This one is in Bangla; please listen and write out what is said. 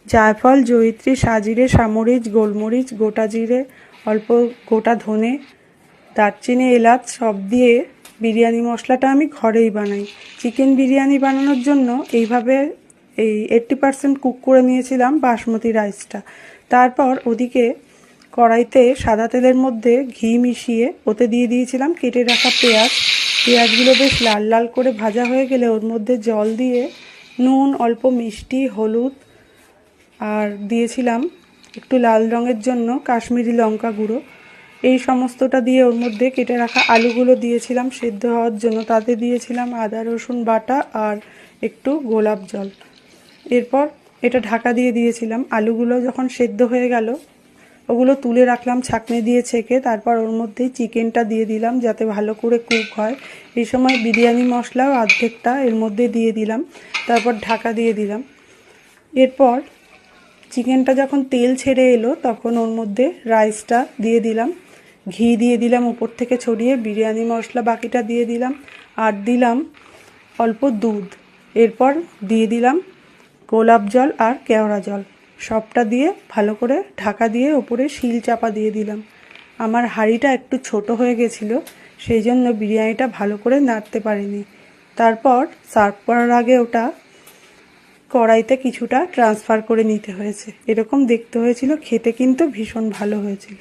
জায়ফল, জয়িত্রী, সাজিরে, সামরিচ, গোলমরিচ, গোটা জিরে, অল্প গোটা ধনে, দারচিনি, এলাচ সব দিয়ে বিরিয়ানি মশলাটা আমি ঘরেই বানাই। চিকেন বিরিয়ানি বানানোর জন্য এইভাবে 80% কুক করে নিয়েছিলাম বাসমতি রাইসটা। তারপর ওদিকে কড়াইতে সাদা তেলের মধ্যে ঘি মিশিয়ে ওতে দিয়ে দিয়েছিলাম কেটে রাখা পেঁয়াজগুলো বেশ লাল লাল করে ভাজা হয়ে গেলে ওর মধ্যে জল দিয়ে নুন, অল্প মিষ্টি, হলুদ আর দিয়েছিলাম একটু লাল রঙের জন্য কাশ্মীরি লঙ্কা গুঁড়ো। এই সমস্তটা দিয়ে ওর মধ্যে কেটে রাখা আলুগুলো দিয়েছিলাম সেদ্ধ হওয়ার জন্য। তাতে দিয়েছিলাম আদা রসুন বাটা আর একটু গোলাপ জল। এরপর এটা ঢাকা দিয়ে দিয়েছিলাম। আলুগুলো যখন সেদ্ধ হয়ে গেল ওগুলো তুলে রাখলাম ছাঁকনি দিয়ে ছেঁকে। তারপর ওর মধ্যেই চিকেনটা দিয়ে দিলাম যাতে ভালো করে কুক হয়। এই সময় বিরিয়ানি মশলাও অর্ধেকটা এর মধ্যে দিয়ে দিলাম। তারপর ঢাকা দিয়ে দিলাম। এরপর চিকেনটা যখন তেল ছেড়ে এলো তখন ওর মধ্যে রাইসটা দিয়ে দিলাম, ঘি দিয়ে দিলাম উপর থেকে ছড়িয়ে, বিরিয়ানি মশলা বাকিটা দিয়ে দিলাম আর দিলাম অল্প দুধ। এরপর দিয়ে দিলাম গোলাপ জল আর কেওড়া জল। সবটা দিয়ে ভালো করে ঢাকা দিয়ে ওপরে শিল চাপা দিয়ে দিলাম। আমার হাঁড়িটা একটু ছোট হয়ে গেছিলো, সেই জন্য বিরিয়ানিটা ভালো করে নাড়তে পারিনি। তারপর সার্ভ করার আগে ওটা কড়াইতে কিছুটা ট্রান্সফার করে নিতে হয়েছে। এরকম দেখতে হয়েছিল, খেতে কিন্তু ভীষণ ভালো হয়েছিল।